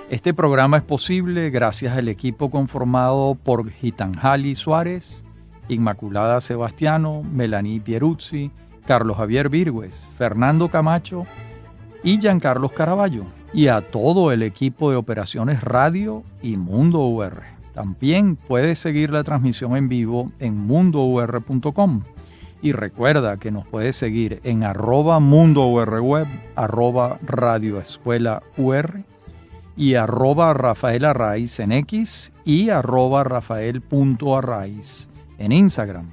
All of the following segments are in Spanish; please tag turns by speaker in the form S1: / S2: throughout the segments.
S1: Este programa es posible gracias al equipo conformado por Gitanjali Suárez, Inmaculada Sebastiano, Melanie Pieruzzi, Carlos Javier Virgües, Fernando Camacho y Giancarlos Caraballo, y a todo el equipo de operaciones radio y Mundo UR. También puedes seguir la transmisión en vivo en mundour.com. Y recuerda que nos puedes seguir en @mundourweb, @radioescuelaur y @Rafael Arraiz en X y @Rafael.Arraiz en Instagram.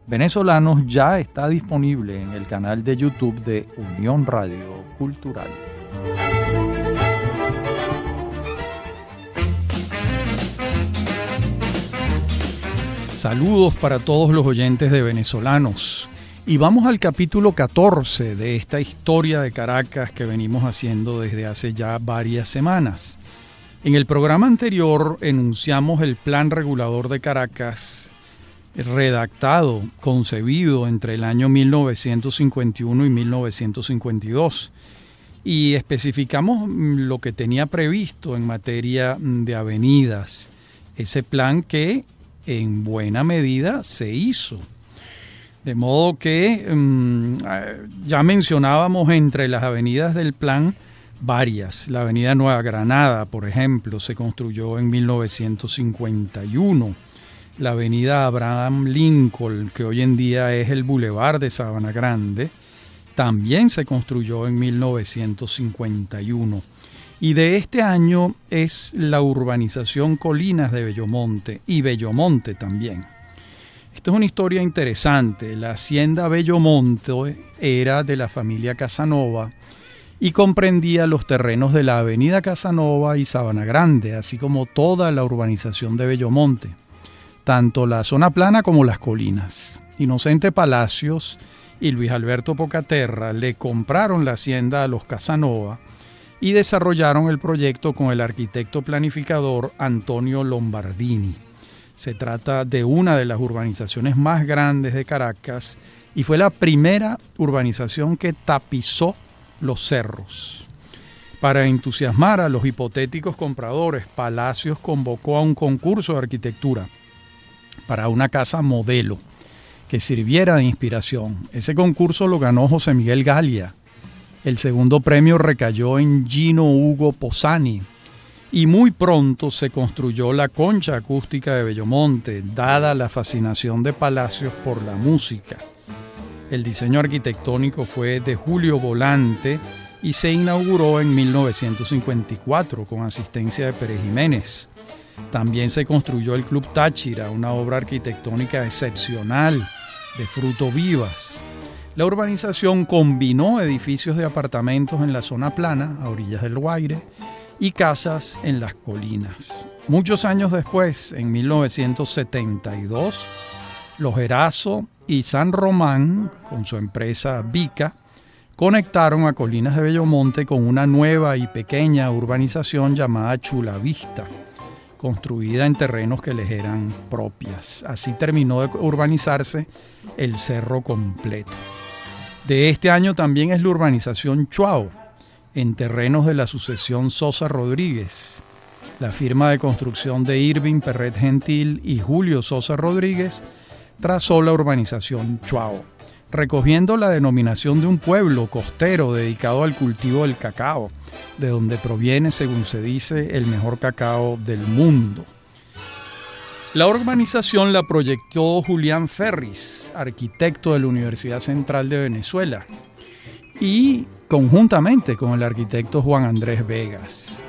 S1: Venezolanos ya está disponible en el canal de YouTube de Unión Radio Cultural. Saludos para todos los oyentes de Venezolanos. Y vamos al capítulo 14 de esta historia de Caracas que venimos haciendo desde hace ya varias semanas. En el programa anterior enunciamos el Plan Regulador de Caracas, redactado, concebido entre el año 1951 y 1952, y especificamos lo que tenía previsto en materia de avenidas. Ese plan que en buena medida se hizo. De modo que ya mencionábamos entre las avenidas del plan varias. La avenida Nueva Granada, por ejemplo, se construyó en 1951. La avenida Abraham Lincoln, que hoy en día es el Boulevard de Sabana Grande, también se construyó en 1951. Y de este año es la urbanización Colinas de Bellomonte y Bellomonte también. Esta es una historia interesante. La hacienda Bellomonte era de la familia Casanova y comprendía los terrenos de la avenida Casanova y Sabana Grande, así como toda la urbanización de Bellomonte, tanto la zona plana como las colinas. Inocente Palacios y Luis Alberto Pocaterra le compraron la hacienda a los Casanova y desarrollaron el proyecto con el arquitecto planificador Antonio Lombardini. Se trata de una de las urbanizaciones más grandes de Caracas y fue la primera urbanización que tapizó los cerros. Para entusiasmar a los hipotéticos compradores, Palacios convocó a un concurso de arquitectura para una casa modelo que sirviera de inspiración. Ese concurso lo ganó José Miguel Galia. El segundo premio recayó en Gino Hugo Posani y muy pronto se construyó la concha acústica de Bellomonte, dada la fascinación de Palacios por la música. El diseño arquitectónico fue de Julio Volante y se inauguró en 1954 con asistencia de Pérez Jiménez. También se construyó el Club Táchira, una obra arquitectónica excepcional de Fruto Vivas. La urbanización combinó edificios de apartamentos en la zona plana, a orillas del Guaire, y casas en las colinas. Muchos años después, en 1972, Los Erazo y San Román, con su empresa Vica, conectaron a Colinas de Bellomonte con una nueva y pequeña urbanización llamada Chulavista, construida en terrenos que les eran propias. Así terminó de urbanizarse el cerro completo. De este año también es la urbanización Chuao, en terrenos de la sucesión Sosa Rodríguez. La firma de construcción de Irving Perret Gentil y Julio Sosa Rodríguez trazó la urbanización Chuao, recogiendo la denominación de un pueblo costero dedicado al cultivo del cacao, de donde proviene, según se dice, el mejor cacao del mundo. La urbanización la proyectó Julián Ferris, arquitecto de la Universidad Central de Venezuela, y conjuntamente con el arquitecto Juan Andrés Vegas.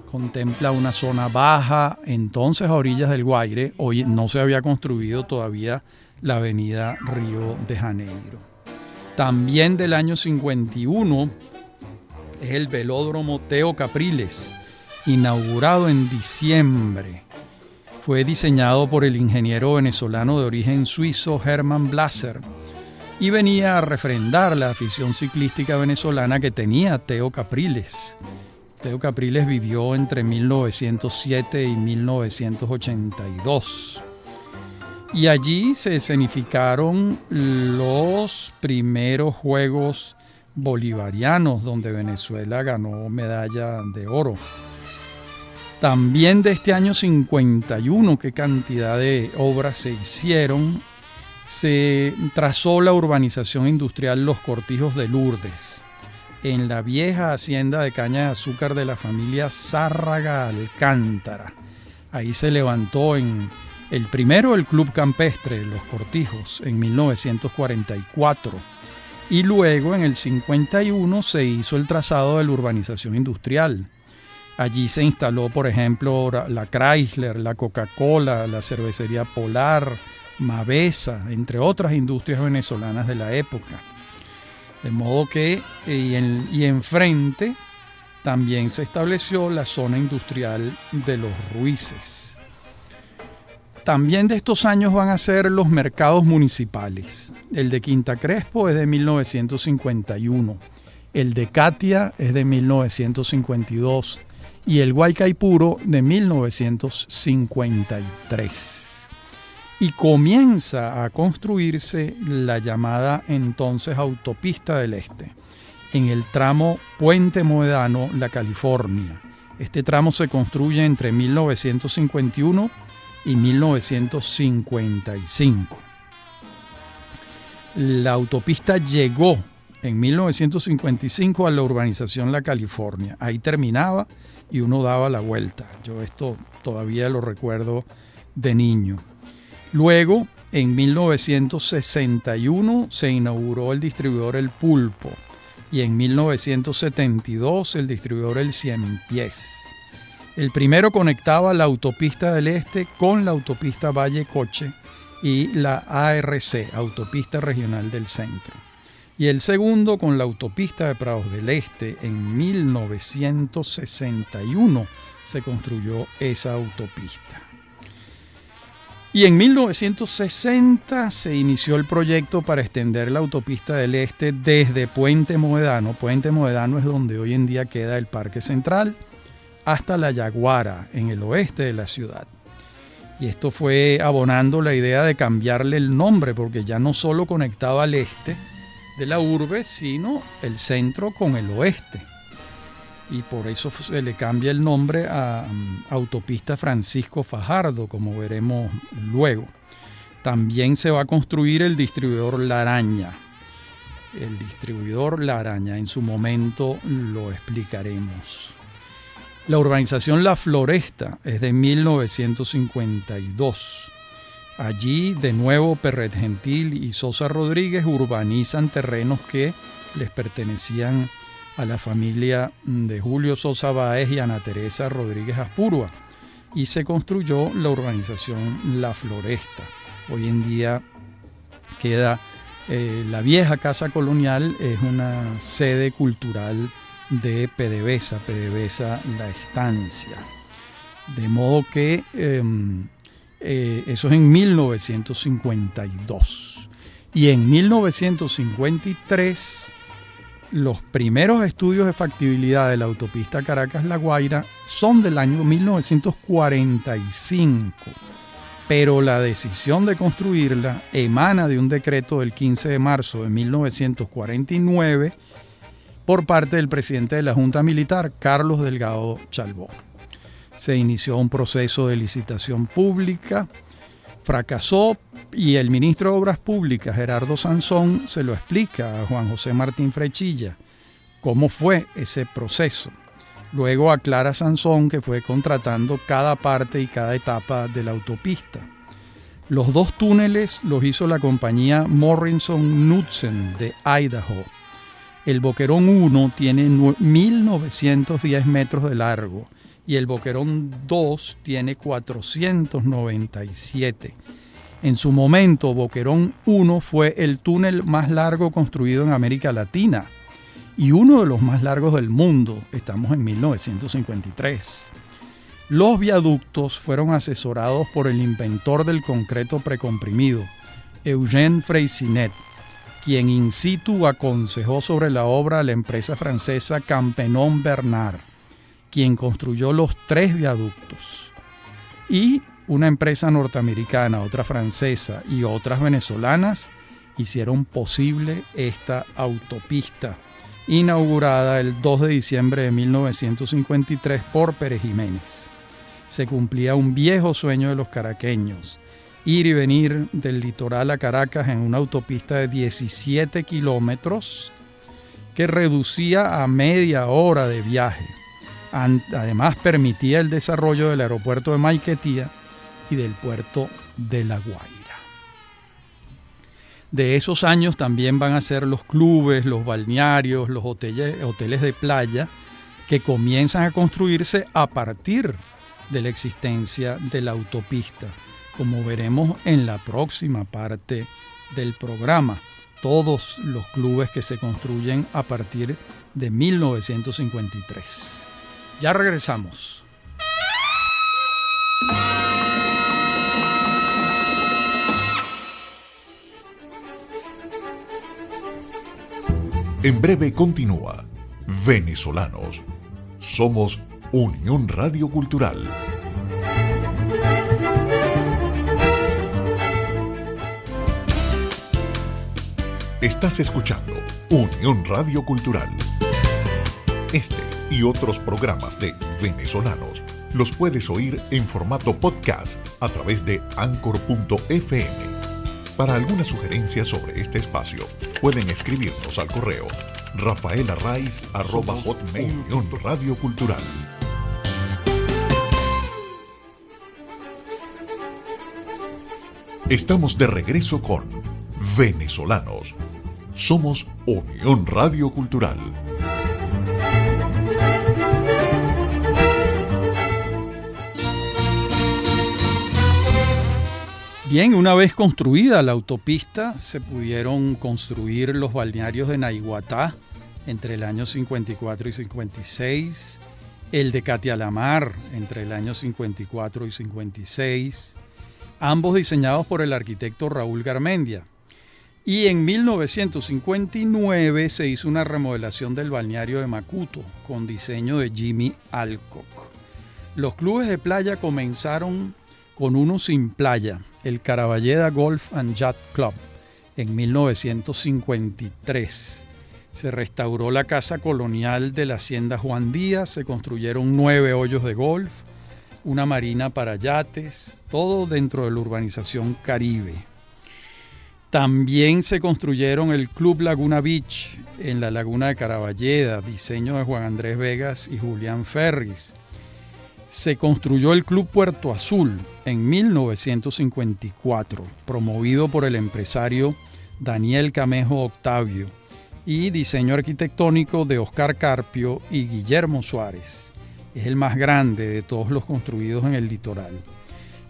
S1: Contempla una zona baja, entonces a orillas del Guaire. Hoy no se había construido todavía la avenida Río de Janeiro. También del año 51 es el velódromo Teo Capriles, inaugurado en diciembre. Fue diseñado por el ingeniero venezolano de origen suizo Hermann Blaser y venía a refrendar la afición ciclística venezolana que tenía Teo Capriles. Teo Capriles vivió entre 1907 y 1982. Y allí se escenificaron los primeros Juegos Bolivarianos, donde Venezuela ganó medalla de oro. También de este año 51, qué cantidad de obras se hicieron, se trazó la urbanización industrial Los Cortijos de Lourdes, en la vieja hacienda de caña de azúcar de la familia Zárraga Alcántara. Ahí se levantó el Club Campestre Los Cortijos en 1944 y luego en el 51 se hizo el trazado de la urbanización industrial. Allí se instaló, por ejemplo, la Chrysler, la Coca-Cola, la cervecería Polar, Mavesa, entre otras industrias venezolanas de la época. De modo que, y enfrente también se estableció la zona industrial de Los Ruices. También de estos años van a ser los mercados municipales. El de Quinta Crespo es de 1951, el de Catia es de 1952 y el Guaycaipuro de 1953. Y comienza a construirse la llamada entonces Autopista del Este, en el tramo Puente Moedano, La California. Este tramo se construye entre 1951 y 1955. La autopista llegó en 1955 a la urbanización La California. Ahí terminaba y uno daba la vuelta. Yo esto todavía lo recuerdo de niño. Luego, en 1961 se inauguró el distribuidor El Pulpo y en 1972 el distribuidor El Cienpiés. El primero conectaba la autopista del Este con la autopista Valle Coche y la ARC, Autopista Regional del Centro. Y el segundo con la autopista de Prados del Este. En 1961 se construyó esa autopista. Y en 1960 se inició el proyecto para extender la autopista del Este desde Puente Moedano. Puente Moedano es donde hoy en día queda el Parque Central, hasta La Yaguara, en el oeste de la ciudad. Y esto fue abonando la idea de cambiarle el nombre, porque ya no solo conectaba al este de la urbe, sino el centro con el oeste. Y por eso se le cambia el nombre a Autopista Francisco Fajardo, como veremos luego. También se va a construir el distribuidor La Araña. El distribuidor La Araña, en su momento lo explicaremos. La urbanización La Floresta es de 1952. Allí, de nuevo, Perret Gentil y Sosa Rodríguez urbanizan terrenos que les pertenecían a la familia de Julio Sosa Báez y Ana Teresa Rodríguez Aspurua, y se construyó la urbanización La Floresta. Hoy en día queda la vieja Casa Colonial, es una sede cultural de PDVSA La Estancia. De modo que eso es en 1952. Y en 1953 los primeros estudios de factibilidad de la autopista Caracas-La Guaira son del año 1945, pero la decisión de construirla emana de un decreto del 15 de marzo de 1949 por parte del presidente de la Junta Militar, Carlos Delgado Chalbó. Se inició un proceso de licitación pública, fracasó, y el ministro de Obras Públicas, Gerardo Sansón, se lo explica a Juan José Martín Frechilla cómo fue ese proceso. Luego aclara Sansón que fue contratando cada parte y cada etapa de la autopista. Los dos túneles los hizo la compañía Morrison Knudsen de Idaho. El Boquerón 1 tiene 1.910 metros de largo y el Boquerón 2 tiene 497. En su momento, Boquerón 1 fue el túnel más largo construido en América Latina y uno de los más largos del mundo. Estamos en 1953. Los viaductos fueron asesorados por el inventor del concreto precomprimido, Eugène Freycinet, quien in situ aconsejó sobre la obra a la empresa francesa Campenon Bernard, quien construyó los 3 viaductos. Y una empresa norteamericana, otra francesa y otras venezolanas hicieron posible esta autopista, inaugurada el 2 de diciembre de 1953 por Pérez Jiménez. se cumplía un viejo sueño de los caraqueños: ir y venir del litoral a Caracas en una autopista de 17 kilómetros que reducía a media hora de viaje. Además, permitía el desarrollo del aeropuerto de Maiquetía y del puerto de La Guaira. De esos años también van a ser los clubes, los balnearios, los hoteles de playa que comienzan a construirse a partir de la existencia de la autopista, como veremos en la próxima parte del programa. Todos los clubes que se construyen a partir de 1953. Ya regresamos.
S2: En breve continúa Venezolanos. Somos Unión Radio Cultural. Estás escuchando Unión Radio Cultural. Este y otros programas de Venezolanos los puedes oír en formato podcast a través de Anchor.fm. Para alguna sugerencia sobre este espacio, pueden escribirnos al correo rafaelarraiz@hotmail. Unión Radio Cultural. Estamos de regreso con Venezolanos. Somos Unión Radio Cultural.
S1: Bien, una vez construida la autopista, se pudieron construir los balnearios de Naiguatá entre el año 54 y 56, el de Catialamar entre el año 54 y 56, ambos diseñados por el arquitecto Raúl Garmendia. Y en 1959 se hizo una remodelación del balneario de Macuto con diseño de Jimmy Alcock. Los clubes de playa comenzaron con uno sin playa, el Caraballeda Golf and Yacht Club, en 1953. Se restauró la casa colonial de la hacienda Juan Díaz, se construyeron 9 hoyos de golf, una marina para yates, todo dentro de la urbanización Caribe. También se construyeron el Club Laguna Beach en la laguna de Caraballeda, diseño de Juan Andrés Vegas y Julián Ferris. Se construyó el Club Puerto Azul en 1954, promovido por el empresario Daniel Camejo Octavio, y diseño arquitectónico de Oscar Carpio y Guillermo Suárez. Es el más grande de todos los construidos en el litoral.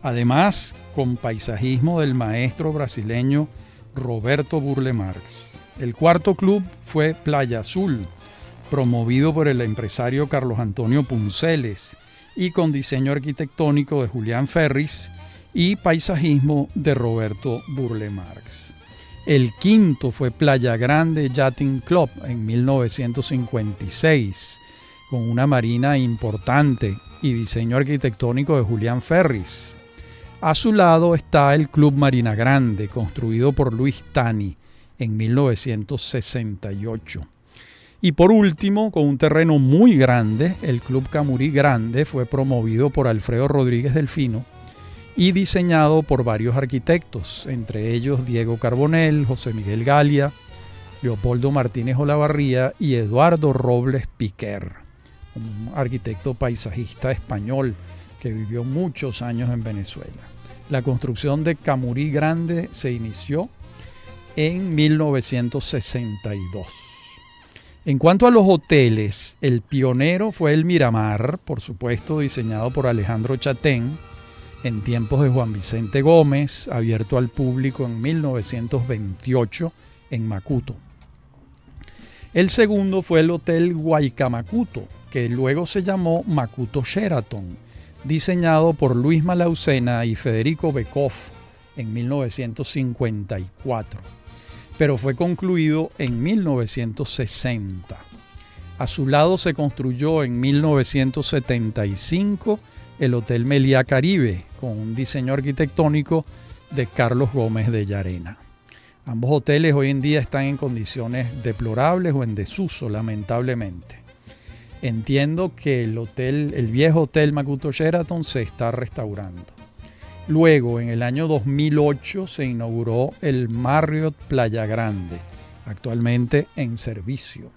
S1: Además, con paisajismo del maestro brasileño Roberto Burle Marx. El cuarto club fue Playa Azul, promovido por el empresario Carlos Antonio Punceles y con diseño arquitectónico de Julián Ferris y paisajismo de Roberto Burle Marx. El quinto fue Playa Grande Yachting Club en 1956, con una marina importante y diseño arquitectónico de Julián Ferris. A su lado está el Club Marina Grande, construido por Luis Tani en 1968. Y por último, con un terreno muy grande, el Club Camurí Grande fue promovido por Alfredo Rodríguez Delfino y diseñado por varios arquitectos, entre ellos Diego Carbonell, José Miguel Galia, Leopoldo Martínez Olavarría y Eduardo Robles Piquer, un arquitecto paisajista español que vivió muchos años en Venezuela. La construcción de Camurí Grande se inició en 1962. En cuanto a los hoteles, el pionero fue el Miramar, por supuesto diseñado por Alejandro Chatén en tiempos de Juan Vicente Gómez, abierto al público en 1928 en Macuto. El segundo fue el Hotel Guaycamacuto, que luego se llamó Macuto Sheraton, diseñado por Luis Malaucena y Federico Bekoff en 1954, pero fue concluido en 1960. A su lado se construyó en 1975 el Hotel Meliá Caribe, con un diseño arquitectónico de Carlos Gómez de Llarena. Ambos hoteles hoy en día están en condiciones deplorables o en desuso, lamentablemente. Entiendo que el viejo hotel Makuto Sheraton se está restaurando. Luego, en el año 2008, se inauguró el Marriott Playa Grande, actualmente en servicio.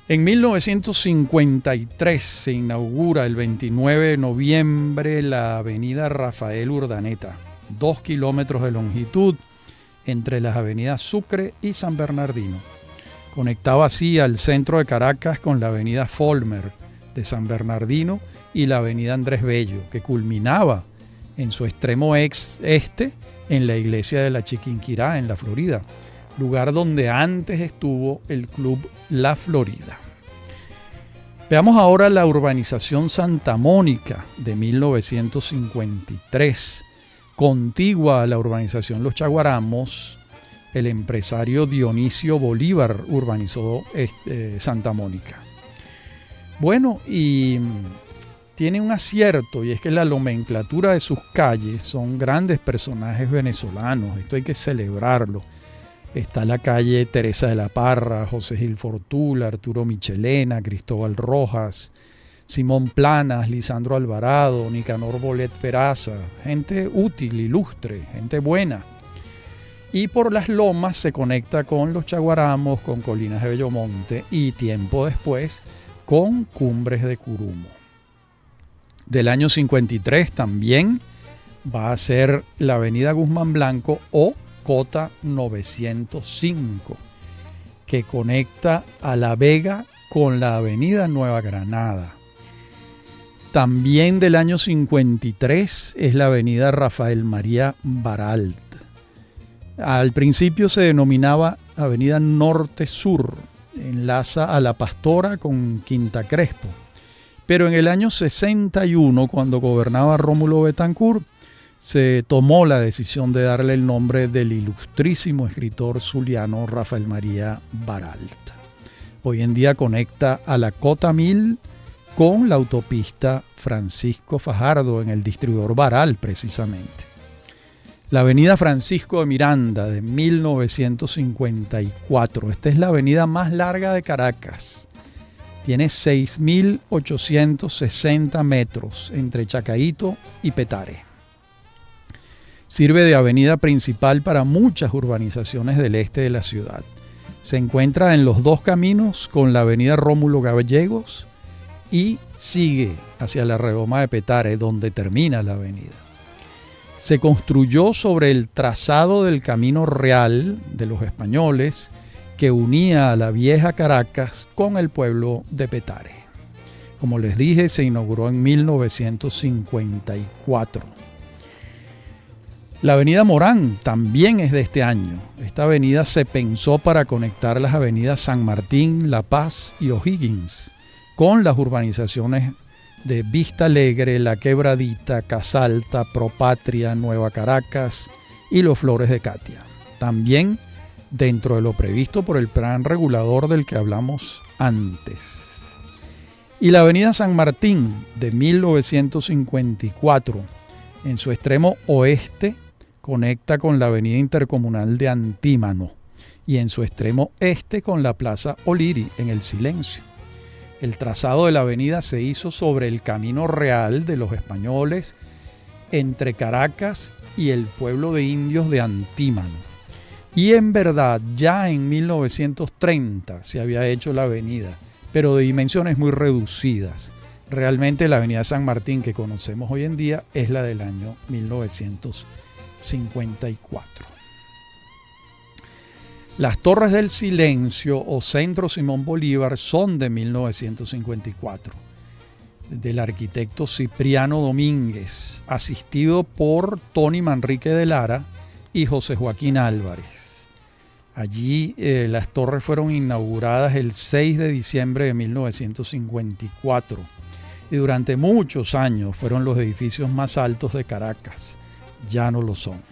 S1: En 1953 se inaugura el 29 de noviembre la avenida Rafael Urdaneta, 2 kilómetros de longitud entre las avenidas Sucre y San Bernardino. Conectaba así al centro de Caracas con la avenida Folmer de San Bernardino y la avenida Andrés Bello, que culminaba en su extremo este en la iglesia de la Chiquinquirá, en la Florida, lugar donde antes estuvo el Club La Florida. Veamos ahora la urbanización Santa Mónica de 1953. Contigua a la urbanización Los Chaguaramos, el empresario Dionisio Bolívar urbanizó Santa Mónica. Bueno, y tiene un acierto, y es que la nomenclatura de sus calles son grandes personajes venezolanos. Esto hay que celebrarlo. Está la calle Teresa de la Parra, José Gil Fortuna, Arturo Michelena, Cristóbal Rojas, Simón Planas, Lisandro Alvarado, Nicanor Bolet Peraza, gente útil, ilustre, gente buena. Y por las lomas se conecta con Los Chaguaramos, con Colinas de Bellomonte y tiempo después con Cumbres de Curumo. Del año 53 también va a ser la avenida Guzmán Blanco o Cota 905, que conecta a La Vega con la avenida Nueva Granada. También del año 53 es la avenida Rafael María Baralt. Al principio se denominaba avenida Norte-Sur, enlaza a La Pastora con Quinta Crespo. Pero en el año 61, cuando gobernaba Rómulo Betancourt, se tomó la decisión de darle el nombre del ilustrísimo escritor zuliano Rafael María Baralt. Hoy en día conecta a la Cota 1000 con la autopista Francisco Fajardo en el distribuidor Baral precisamente. La avenida Francisco de Miranda de 1954. Esta es la avenida más larga de Caracas. Tiene 6.860 metros entre Chacaíto y Petare. Sirve de avenida principal para muchas urbanizaciones del este de la ciudad. Se encuentra en los dos caminos con la avenida Rómulo Gallegos y sigue hacia la redoma de Petare, donde termina la avenida. Se construyó sobre el trazado del Camino Real de los españoles que unía a la vieja Caracas con el pueblo de Petare. Como les dije, se inauguró en 1954. La avenida Morán también es de este año. Esta avenida se pensó para conectar las avenidas San Martín, La Paz y O'Higgins con las urbanizaciones de Vista Alegre, La Quebradita, Casalta, Propatria, Nueva Caracas y Los Flores de Catia. También dentro de lo previsto por el plan regulador del que hablamos antes. Y la avenida San Martín de 1954, en su extremo oeste, conecta con la avenida intercomunal de Antímano y en su extremo este con la plaza Oliri en el Silencio. El trazado de la avenida se hizo sobre el Camino Real de los españoles entre Caracas y el pueblo de indios de Antímano. Y en verdad ya en 1930 se había hecho la avenida, pero de dimensiones muy reducidas. Realmente la avenida San Martín que conocemos hoy en día es la del año 1954. Las Torres del Silencio o Centro Simón Bolívar son de 1954, del arquitecto Cipriano Domínguez, asistido por Tony Manrique de Lara y José Joaquín Álvarez. Allí las torres fueron inauguradas el 6 de diciembre de 1954 y durante muchos años fueron los edificios más altos de Caracas. Ya no lo son.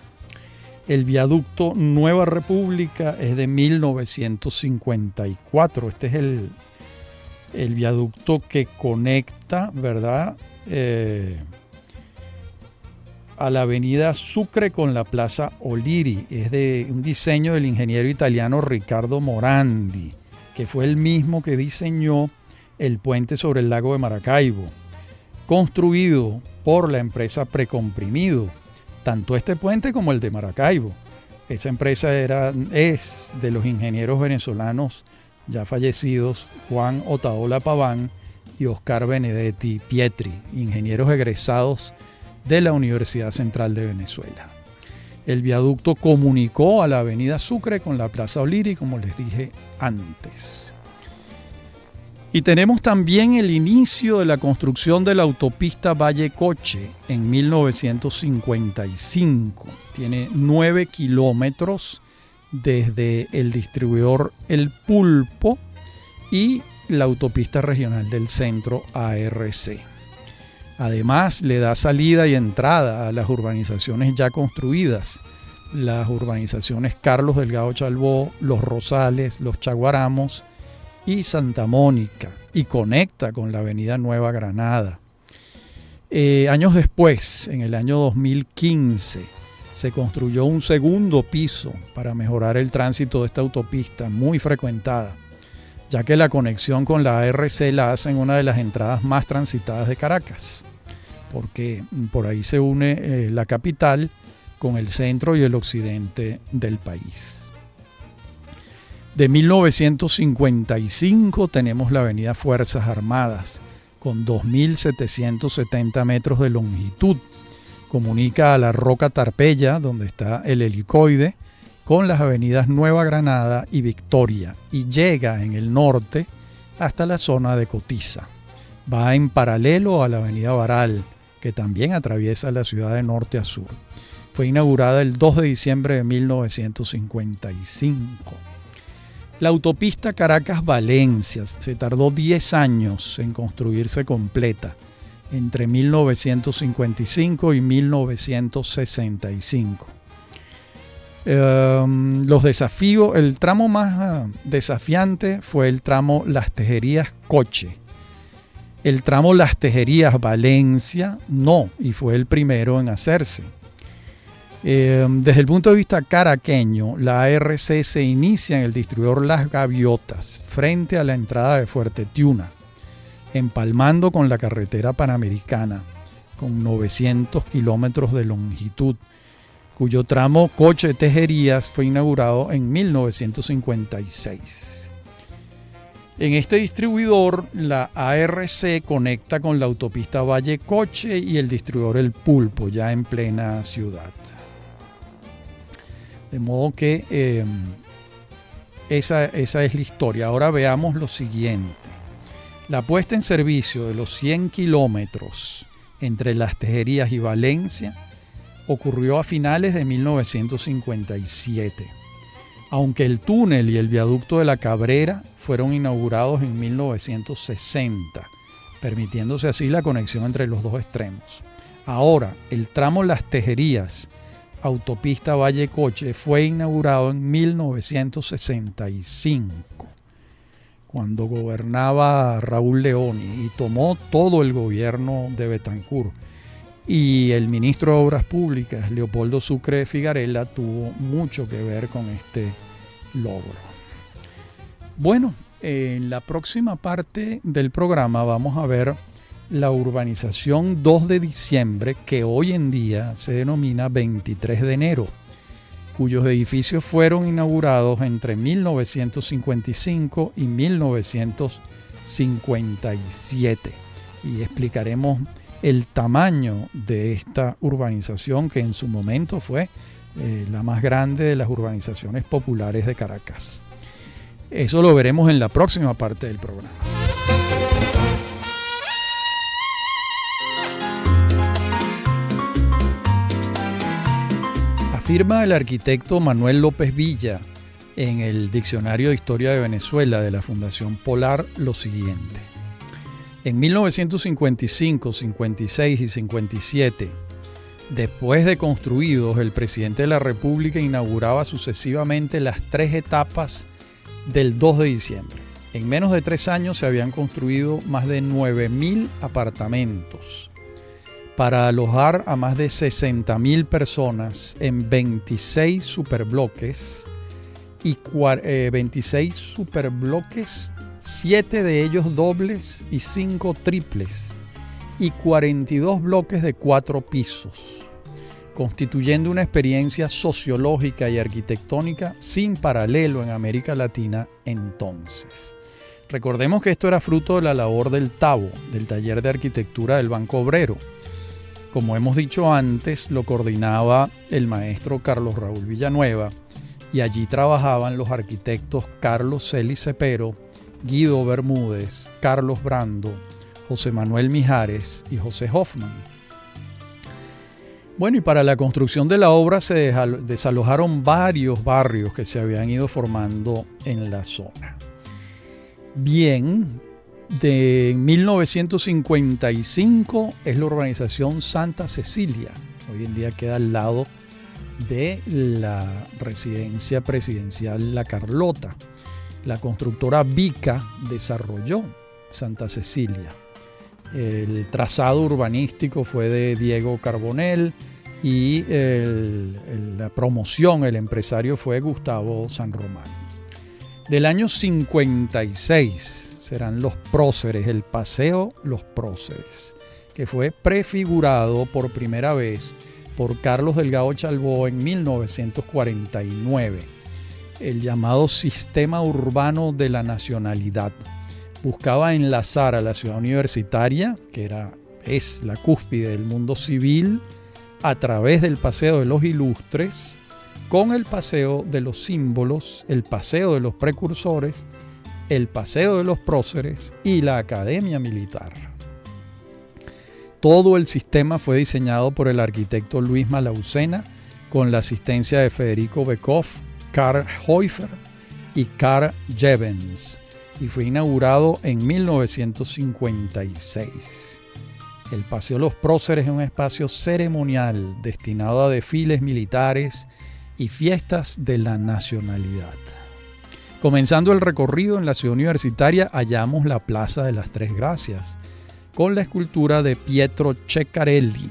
S1: El viaducto Nueva República es de 1954. Este es el viaducto que conecta, ¿verdad?, a la avenida Sucre con la plaza Oliri. Es de un diseño del ingeniero italiano Riccardo Morandi, que fue el mismo que diseñó el puente sobre el lago de Maracaibo, construido por la empresa Precomprimido, tanto este puente como el de Maracaibo. Esa empresa es de los ingenieros venezolanos ya fallecidos Juan Otaola Paván y Oscar Benedetti Pietri, ingenieros egresados de la Universidad Central de Venezuela. El viaducto comunicó a la avenida Sucre con la Plaza Oliri, como les dije antes. Y tenemos también el inicio de la construcción de la autopista Valle Coche en 1955. Tiene 9 kilómetros desde el distribuidor El Pulpo y la autopista regional del centro ARC. Además, le da salida y entrada a las urbanizaciones ya construidas, las urbanizaciones Carlos Delgado Chalbó, Los Rosales, Los Chaguaramos y Santa Mónica, y conecta con la avenida Nueva Granada. Años después, en el año 2015, se construyó un segundo piso para mejorar el tránsito de esta autopista muy frecuentada, ya que la conexión con la ARC la hace en una de las entradas más transitadas de Caracas, porque por ahí se une la capital con el centro y el occidente del país. De 1955 tenemos la avenida Fuerzas Armadas, con 2.770 metros de longitud. Comunica a la Roca Tarpeya, donde está el helicoide, con las avenidas Nueva Granada y Victoria, y llega en el norte hasta la zona de Cotiza. Va en paralelo a la avenida Baral, que también atraviesa la ciudad de norte a sur. Fue inaugurada el 2 de diciembre de 1955. La autopista Caracas-Valencia se tardó 10 años en construirse completa, entre 1955 y 1965. El tramo más desafiante fue el tramo Las Tejerías-Coche. El tramo Las Tejerías-Valencia no, y fue el primero en hacerse. Desde el punto de vista caraqueño, la ARC se inicia en el distribuidor Las Gaviotas, frente a la entrada de Fuerte Tiuna, empalmando con la carretera panamericana, con 900 kilómetros de longitud, cuyo tramo Coche-Tejerías fue inaugurado en 1956. En este distribuidor, la ARC conecta con la autopista Valle Coche y el distribuidor El Pulpo, ya en plena ciudad. De modo que esa es la historia. Ahora veamos lo siguiente. La puesta en servicio de los 100 kilómetros entre Las Tejerías y Valencia ocurrió a finales de 1957, aunque el túnel y el viaducto de la Cabrera fueron inaugurados en 1960, permitiéndose así la conexión entre los dos extremos. Ahora, el tramo Las Tejerías, autopista Valle Coche, fue inaugurado en 1965, cuando gobernaba Raúl Leoni y tomó todo el gobierno de Betancur. Y el ministro de Obras Públicas, Leopoldo Sucre Figarella, tuvo mucho que ver con este logro. Bueno, en la próxima parte del programa vamos a ver la urbanización 2 de diciembre, que hoy en día se denomina 23 de enero, cuyos edificios fueron inaugurados entre 1955 y 1957. Y explicaremos el tamaño de esta urbanización, que en su momento fue la más grande de las urbanizaciones populares de Caracas. Eso lo veremos en la próxima parte del programa. Afirma el arquitecto Manuel López Villa en el Diccionario de Historia de Venezuela de la Fundación Polar lo siguiente. En 1955, 56 y 57, después de construidos, el presidente de la República inauguraba sucesivamente las 3 etapas del 2 de diciembre. En menos de 3 años se habían construido más de 9.000 apartamentos para alojar a más de 60.000 personas en 26 superbloques y 26 superbloques 7 de ellos dobles y 5 triples, y 42 bloques de 4 pisos, constituyendo una experiencia sociológica y arquitectónica sin paralelo en América Latina entonces. Recordemos que esto era fruto de la labor del TABO, del Taller de Arquitectura del Banco Obrero. Como hemos dicho antes, lo coordinaba el maestro Carlos Raúl Villanueva, y allí trabajaban los arquitectos Carlos Celis Cepero, Guido Bermúdez, Carlos Brando, José Manuel Mijares y José Hoffman. Bueno, y para la construcción de la obra se desalojaron varios barrios que se habían ido formando en la zona. Bien, de 1955 es la urbanización Santa Cecilia. Hoy en día queda al lado de la residencia presidencial La Carlota. La constructora Vica desarrolló Santa Cecilia. El trazado urbanístico fue de Diego Carbonell y la promoción, el empresario fue Gustavo San Román. Del año 56 serán los próceres, el Paseo Los Próceres, que fue prefigurado por primera vez por Carlos Delgado Chalbó en 1949, el llamado Sistema Urbano de la Nacionalidad. Buscaba enlazar a la ciudad universitaria, que es la cúspide del mundo civil, a través del Paseo de los Ilustres, con el Paseo de los Símbolos, el Paseo de los Precursores, el Paseo de los Próceres y la Academia Militar. Todo el sistema fue diseñado por el arquitecto Luis Malaucena, con la asistencia de Federico Bekoff, Karl Hoifer y Karl Jevens, y fue inaugurado en 1956. El Paseo de los Próceres es un espacio ceremonial destinado a desfiles militares y fiestas de la nacionalidad. Comenzando el recorrido en la ciudad universitaria, hallamos la Plaza de las Tres Gracias, con la escultura de Pietro Ceccarelli.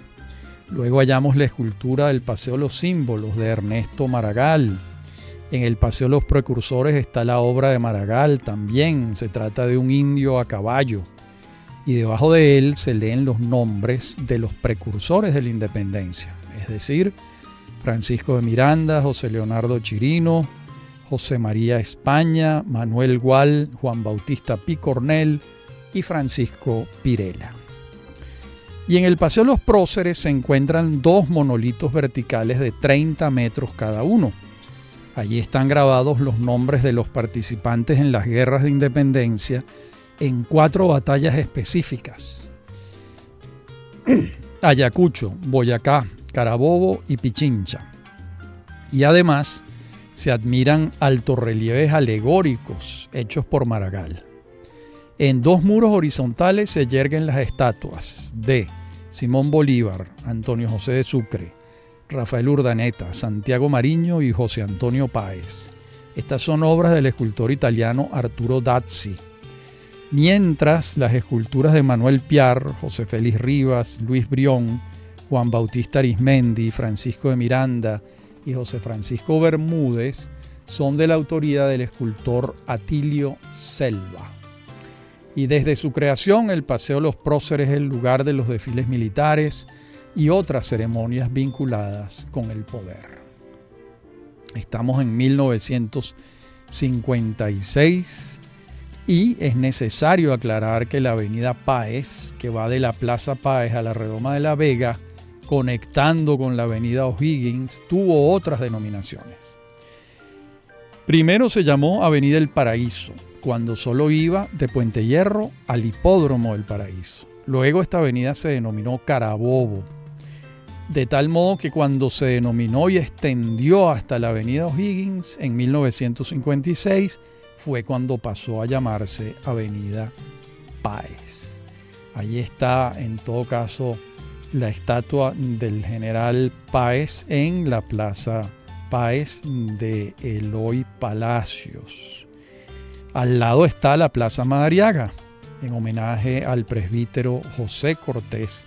S1: Luego hallamos la escultura del Paseo de los Símbolos de Ernesto Maragall. En el Paseo de los Precursores está la obra de Maragall también. Se trata de un indio a caballo. Y debajo de él se leen los nombres de los precursores de la independencia, es decir, Francisco de Miranda, José Leonardo Chirino, José María España, Manuel Gual, Juan Bautista Picornell y Francisco Pirela. Y en el Paseo de los Próceres se encuentran 2 monolitos verticales de 30 metros cada uno. Allí están grabados los nombres de los participantes en las guerras de independencia en 4 batallas específicas: Ayacucho, Boyacá, Carabobo y Pichincha. Y además se admiran altorrelieves alegóricos hechos por Maragall. En 2 muros horizontales se yerguen las estatuas de Simón Bolívar, Antonio José de Sucre, Rafael Urdaneta, Santiago Mariño y José Antonio Páez. Estas son obras del escultor italiano Arturo Dazzi. Mientras las esculturas de Manuel Piar, José Félix Rivas, Luis Brión, Juan Bautista Arismendi, Francisco de Miranda y José Francisco Bermúdez son de la autoría del escultor Atilio Selva. Y desde su creación, el Paseo de los Próceres es el lugar de los desfiles militares y otras ceremonias vinculadas con el poder. Estamos en 1956 y es necesario aclarar que la avenida Páez, que va de la Plaza Páez a la Redoma de la Vega, conectando con la avenida O'Higgins, tuvo otras denominaciones. Primero se llamó Avenida El Paraíso, cuando solo iba de Puente Hierro al Hipódromo del Paraíso. Luego esta avenida se denominó Carabobo, de tal modo que cuando se denominó y extendió hasta la avenida O'Higgins en 1956, fue cuando pasó a llamarse Avenida Páez. Ahí está, en todo caso, la estatua del general Páez en la Plaza Páez de Eloy Palacios. Al lado está la Plaza Madariaga, en homenaje al presbítero José Cortés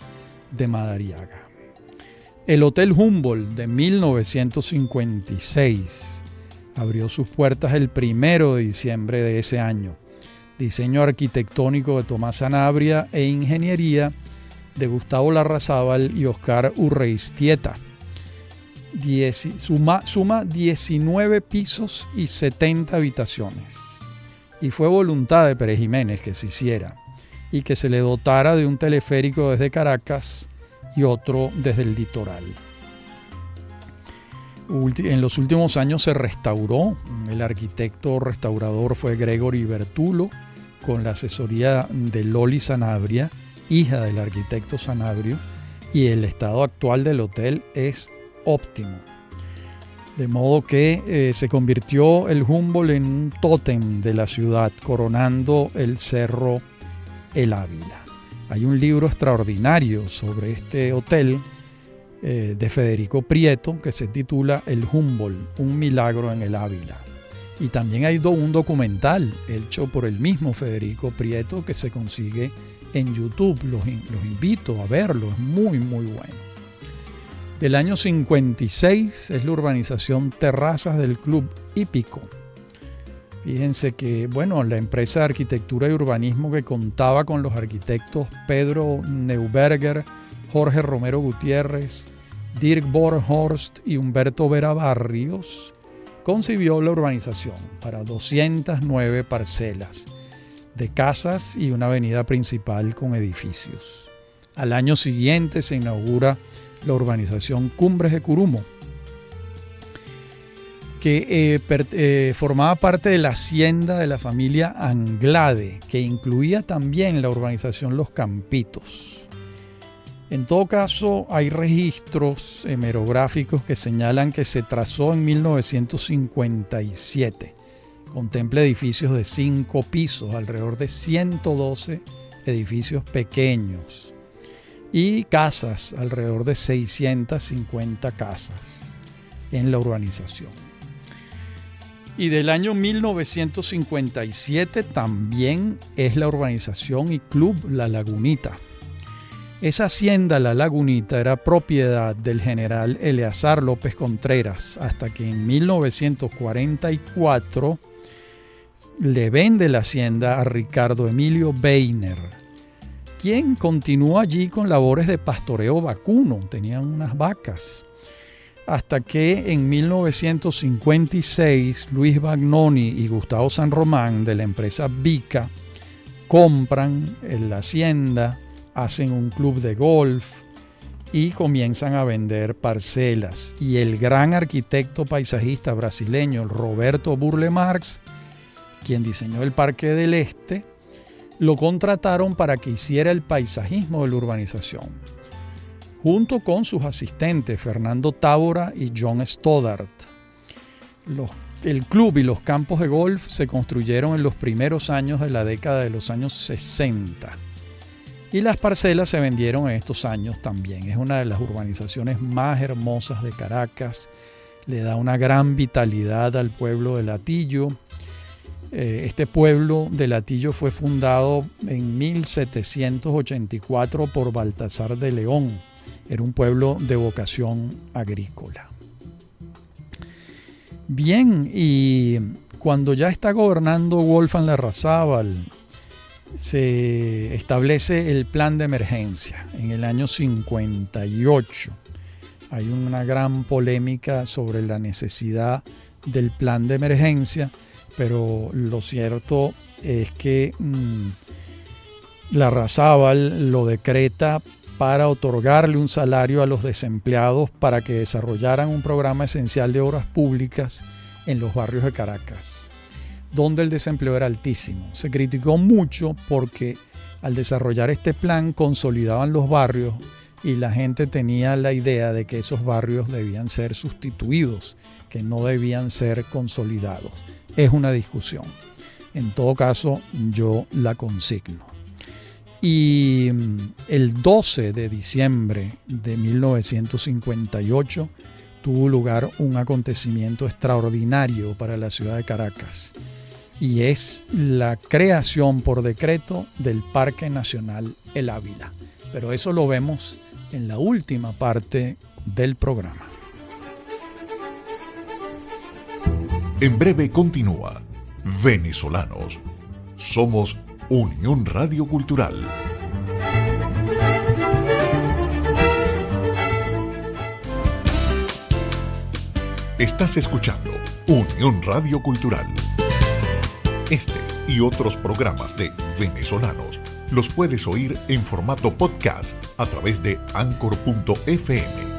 S1: de Madariaga. El Hotel Humboldt de 1956 abrió sus puertas el 1 de diciembre de ese año. diseño arquitectónico de Tomás Sanabria e ingeniería de Gustavo Larrazábal y Oscar Urreistieta. Suma 19 pisos y 70 habitaciones. Y fue voluntad de Pérez Jiménez que se hiciera y que se le dotara de un teleférico desde Caracas y otro desde el litoral. En los últimos años se restauró. El arquitecto restaurador fue Gregory Bertulo, con la asesoría de Loli Sanabria, hija del arquitecto Sanabrio, y el estado actual del hotel es óptimo. De modo que se convirtió el Humboldt en un tótem de la ciudad, coronando el cerro El Ávila. Hay un libro extraordinario sobre este hotel de Federico Prieto que se titula El Humboldt, un milagro en el Ávila. Y también hay un documental hecho por el mismo Federico Prieto que se consigue en YouTube. Los invito a verlo, es muy muy bueno. Del año 56 es la urbanización Terrazas del Club Hípico. Fíjense que, la empresa de arquitectura y urbanismo que contaba con los arquitectos Pedro Neuberger, Jorge Romero Gutiérrez, Dirk Bornhorst y Humberto Vera Barrios, concibió la urbanización para 209 parcelas de casas y una avenida principal con edificios. Al año siguiente se inaugura la urbanización Cumbres de Curumo, que formaba parte de la hacienda de la familia Anglade, que incluía también la urbanización Los Campitos. En todo caso, hay registros hemerográficos que señalan que se trazó en 1957. Contempla edificios de 5 pisos, alrededor de 112 edificios pequeños, y casas, alrededor de 650 casas en la urbanización. Y del año 1957 también es la urbanización y club La Lagunita. Esa hacienda La Lagunita era propiedad del general Eleazar López Contreras, hasta que en 1944 le vende la hacienda a Ricardo Emilio Weiner, quien continuó allí con labores de pastoreo vacuno. Tenían unas vacas. Hasta que en 1956 Luis Bagnoni y Gustavo San Román de la empresa Vica compran la hacienda, hacen un club de golf y comienzan a vender parcelas. Y el gran arquitecto paisajista brasileño Roberto Burle Marx, quien diseñó el Parque del Este, lo contrataron para que hiciera el paisajismo de la urbanización, junto con sus asistentes Fernando Tábora y John Stoddart. El club y los campos de golf se construyeron en los primeros años de la década de los años 60. Y las parcelas se vendieron en estos años también. Es una de las urbanizaciones más hermosas de Caracas. Le da una gran vitalidad al pueblo de Latillo. Este pueblo de Latillo fue fundado en 1784 por Baltasar de León. Era un pueblo de vocación agrícola. Bien, y cuando ya está gobernando Wolfgang Larrazábal, se establece el plan de emergencia en el año 58. Hay una gran polémica sobre la necesidad del plan de emergencia, pero lo cierto es que Larrazábal lo decreta para otorgarle un salario a los desempleados para que desarrollaran un programa esencial de obras públicas en los barrios de Caracas, donde el desempleo era altísimo. Se criticó mucho porque al desarrollar este plan consolidaban los barrios y la gente tenía la idea de que esos barrios debían ser sustituidos, que no debían ser consolidados. Es una discusión. En todo caso, yo la consigno. Y el 12 de diciembre de 1958 tuvo lugar un acontecimiento extraordinario para la ciudad de Caracas, y es la creación por decreto del Parque Nacional El Ávila. Pero eso lo vemos en la última parte del programa.
S2: En breve continúa Venezolanos. Somos Unión Radio Cultural. Estás escuchando Unión Radio Cultural. Este y otros programas de Venezolanos los puedes oír en formato podcast a través de Anchor.fm.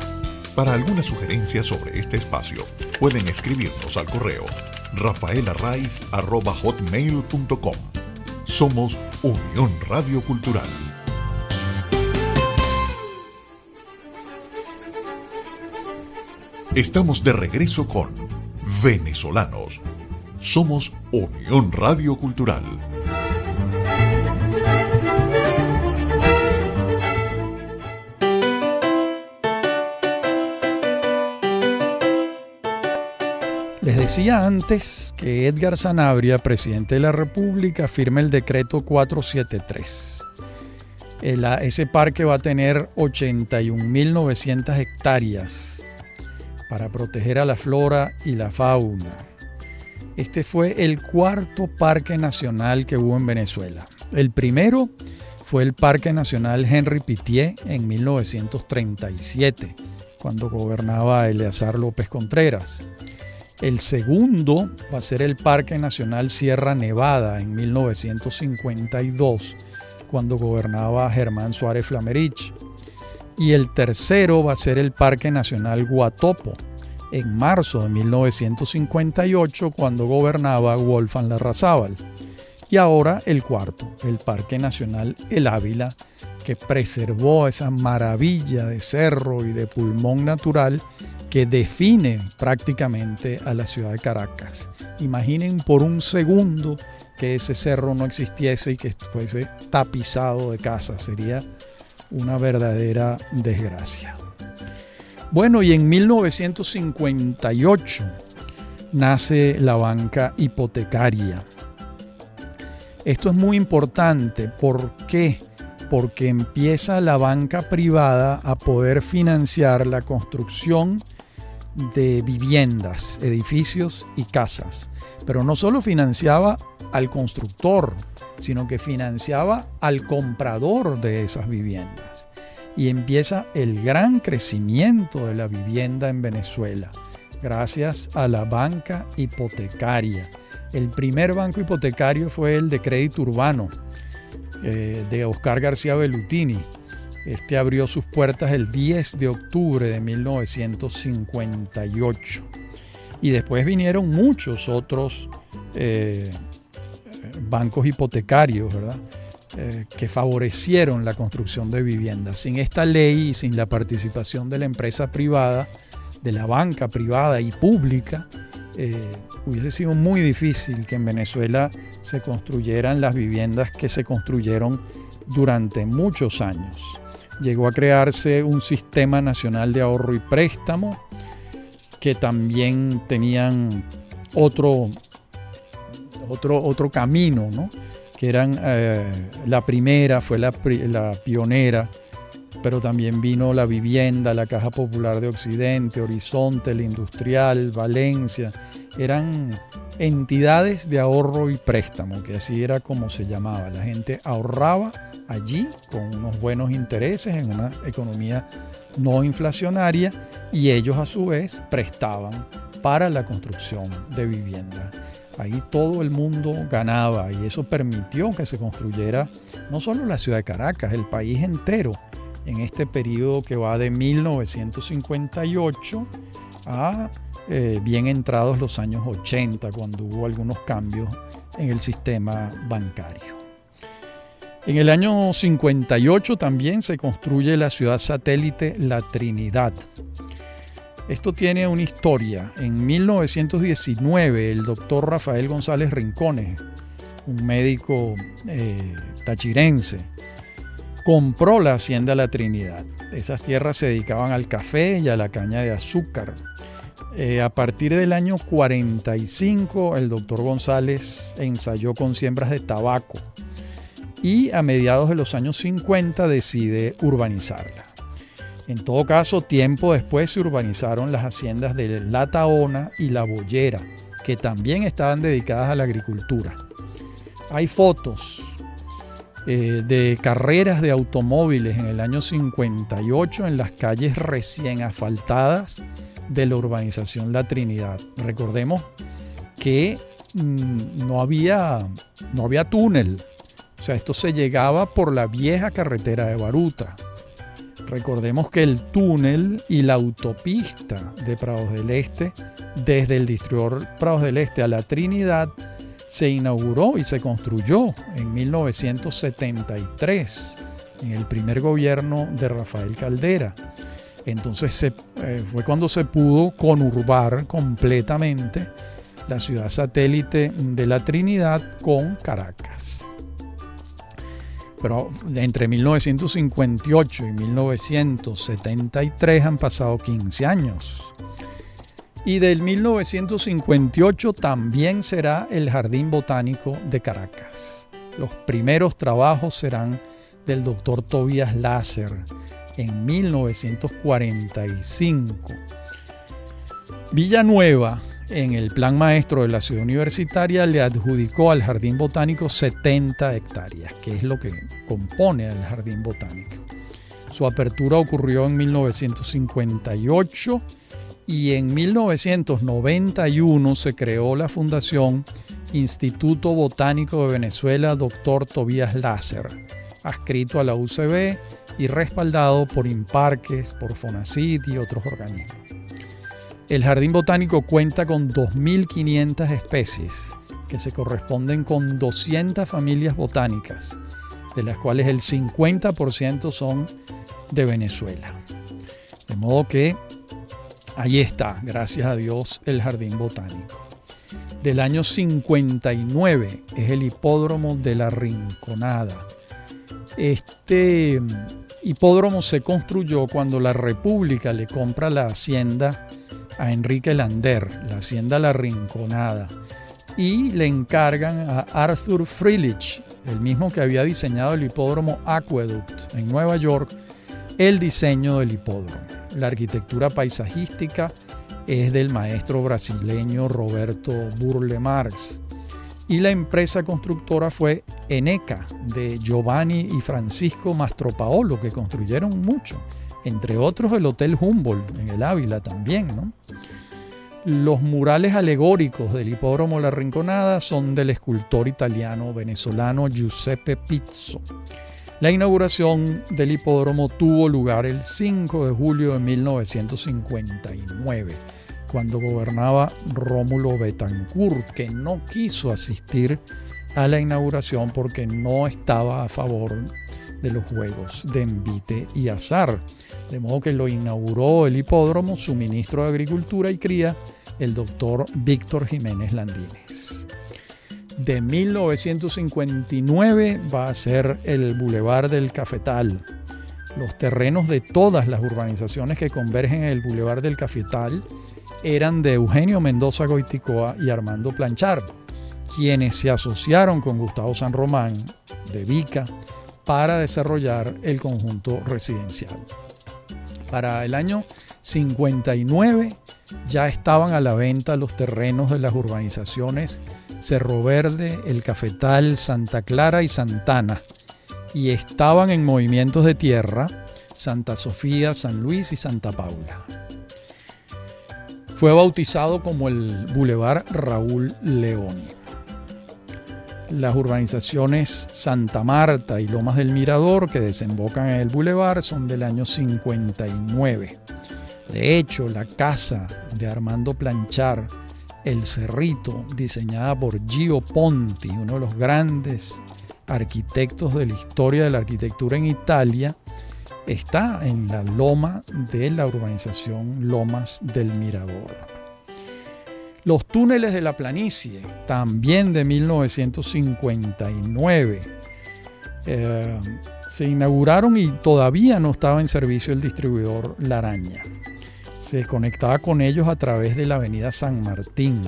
S2: Para alguna sugerencia sobre este espacio, pueden escribirnos al correo rafaelarraiz@hotmail.com. Somos Unión Radio Cultural. Estamos de regreso con Venezolanos. Somos Unión Radio Cultural.
S1: Les decía antes que Edgar Sanabria, presidente de la República, firma el decreto 473. Ese parque va a tener 81.900 hectáreas para proteger a la flora y la fauna. Este fue el cuarto parque nacional que hubo en Venezuela. El primero fue el Parque Nacional Henry Pittier en 1937, cuando gobernaba Eleazar López Contreras. El segundo va a ser el Parque Nacional Sierra Nevada en 1952, cuando gobernaba Germán Suárez Flamerich. Y el tercero va a ser el Parque Nacional Guatopo en marzo de 1958, cuando gobernaba Wolfgang Larrazábal. Y ahora el cuarto, el Parque Nacional El Ávila, que preservó esa maravilla de cerro y de pulmón natural que define prácticamente a la ciudad de Caracas. Imaginen por un segundo que ese cerro no existiese y que fuese tapizado de casas. Sería una verdadera desgracia. Bueno, y en 1958 nace la banca hipotecaria. Esto es muy importante. ¿Por qué? Porque empieza la banca privada a poder financiar la construcción de viviendas, edificios y casas. Pero no solo financiaba al constructor, sino que financiaba al comprador de esas viviendas. Y empieza el gran crecimiento de la vivienda en Venezuela, gracias a la banca hipotecaria. El primer banco hipotecario fue el de Crédito Urbano, de Oscar García Bellutini. Este abrió sus puertas el 10 de octubre de 1958. Y después vinieron muchos otros bancos hipotecarios, ¿verdad? Que favorecieron la construcción de viviendas. Sin esta ley y sin la participación de la empresa privada, de la banca privada y pública, hubiese sido muy difícil que en Venezuela se construyeran las viviendas que se construyeron durante muchos años. Llegó a crearse un sistema nacional de ahorro y préstamo que también tenían otro camino, ¿no? Que eran, la primera fue la pionera, pero también vino la vivienda, la Caja Popular de Occidente, Horizonte, la Industrial, Valencia. Eran entidades de ahorro y préstamo, que así era como se llamaba. La gente ahorraba allí con unos buenos intereses en una economía no inflacionaria y ellos a su vez prestaban para la construcción de vivienda. Ahí todo el mundo ganaba y eso permitió que se construyera no solo la ciudad de Caracas, el país entero, en este periodo que va de 1958 a bien entrados los años 80, cuando hubo algunos cambios en el sistema bancario. En el año 58 también se construye la ciudad satélite La Trinidad. Esto tiene una historia. En 1919 el doctor Rafael González Rincones, un médico tachirense, compró la hacienda La Trinidad. Esas tierras se dedicaban al café y a la caña de azúcar. A partir del año 45 el doctor González ensayó con siembras de tabaco y a mediados de los años 50 decide urbanizarla. En todo caso, tiempo después se urbanizaron las haciendas de La Taona y La Boyera, que también estaban dedicadas a la agricultura. Hay fotos de carreras de automóviles en el año 58 en las calles recién asfaltadas de la urbanización La Trinidad. Recordemos que no había túnel, o sea, esto se llegaba por la vieja carretera de Baruta. Recordemos que el túnel y la autopista de Prados del Este, desde el distribuidor Prados del Este a La Trinidad, se inauguró y se construyó en 1973, en el primer gobierno de Rafael Caldera. Entonces fue cuando se pudo conurbar completamente la ciudad satélite de La Trinidad con Caracas. Pero entre 1958 y 1973 han pasado 15 años. Y del 1958 también será el Jardín Botánico de Caracas. Los primeros trabajos serán del doctor Tobías Láser en 1945. Villanueva, en el plan maestro de la ciudad universitaria, le adjudicó al Jardín Botánico 70 hectáreas, que es lo que compone al Jardín Botánico. Su apertura ocurrió en 1958 y en 1991 se creó la Fundación Instituto Botánico de Venezuela Dr. Tobías Láser, adscrito a la UCB y respaldado por Imparques, por Fonacit y otros organismos. El Jardín Botánico cuenta con 2.500 especies que se corresponden con 200 familias botánicas, de las cuales el 50% son de Venezuela. De modo que ahí está, gracias a Dios, el Jardín Botánico. Del año 59 es el Hipódromo de la Rinconada. Este hipódromo se construyó cuando la República le compra la hacienda a Enrique Lander, la hacienda La Rinconada, y le encargan a Arthur Frillich, el mismo que había diseñado el hipódromo Aqueduct en Nueva York, el diseño del hipódromo. La arquitectura paisajística es del maestro brasileño Roberto Burle Marx y la empresa constructora fue Eneca, de Giovanni y Francisco Mastropaolo, que construyeron mucho, entre otros el Hotel Humboldt en el Ávila también, ¿no? Los murales alegóricos del hipódromo La Rinconada son del escultor italiano venezolano Giuseppe Pizzo. La inauguración del hipódromo tuvo lugar el 5 de julio de 1959, cuando gobernaba Rómulo Betancourt, que no quiso asistir a la inauguración porque no estaba a favor de los juegos de envite y azar. De modo que lo inauguró el hipódromo su ministro de Agricultura y Cría, el doctor Víctor Jiménez Landines. De 1959 va a ser el Boulevard del Cafetal. Los terrenos de todas las urbanizaciones que convergen en el Boulevard del Cafetal eran de Eugenio Mendoza Goiticoa y Armando Planchar, quienes se asociaron con Gustavo San Román de Vica para desarrollar el conjunto residencial. Para el año 59 ya estaban a la venta los terrenos de las urbanizaciones Cerro Verde, El Cafetal, Santa Clara y Santana, y estaban en movimientos de tierra Santa Sofía, San Luis y Santa Paula. Fue bautizado como el Boulevard Raúl Leoni. Las urbanizaciones Santa Marta y Lomas del Mirador, que desembocan en el Boulevard, son del año 59. De hecho, la casa de Armando Planchar, El Cerrito, diseñada por Gio Ponti, uno de los grandes arquitectos de la historia de la arquitectura en Italia, está en la loma de la urbanización Lomas del Mirador. Los túneles de la planicie, también de 1959, se inauguraron y todavía no estaba en servicio el distribuidor La Araña. Se conectaba con ellos a través de la avenida San Martín.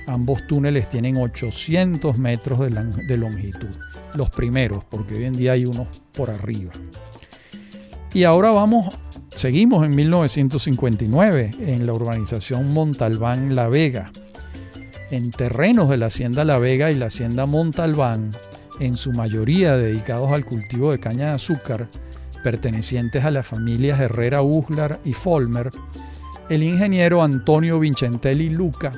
S1: Ambos túneles tienen 800 metros de longitud, los primeros, porque hoy en día hay unos por arriba. Y ahora seguimos en 1959 en la urbanización Montalbán La Vega. en terrenos de la Hacienda La Vega y la Hacienda Montalbán, en su mayoría dedicados al cultivo de caña de azúcar, pertenecientes a las familias Herrera, Uslar y Folmer, el ingeniero Antonio Vincentelli Luca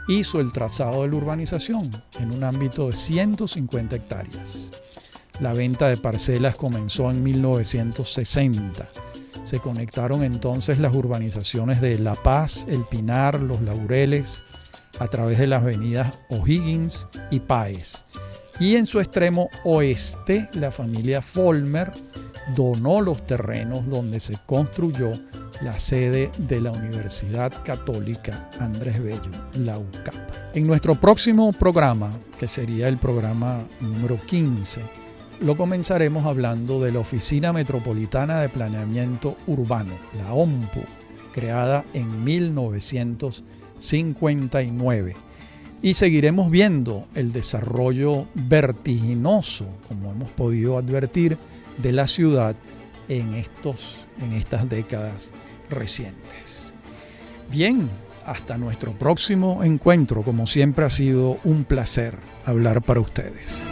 S1: hizo el trazado de la urbanización en un ámbito de 150 hectáreas. La venta de parcelas comenzó en 1960. Se conectaron entonces las urbanizaciones de La Paz, El Pinar, Los Laureles, a través de las avenidas O'Higgins y Páez. Y en su extremo oeste, la familia Folmer donó los terrenos donde se construyó la sede de la Universidad Católica Andrés Bello, la UCAP. En nuestro próximo programa, que sería el programa número 15, lo comenzaremos hablando de la Oficina Metropolitana de Planeamiento Urbano, la OMPU, creada en 1959. Y seguiremos viendo el desarrollo vertiginoso, como hemos podido advertir, de la ciudad en estas décadas recientes. Bien, hasta nuestro próximo encuentro. Como siempre ha sido un placer hablar para ustedes.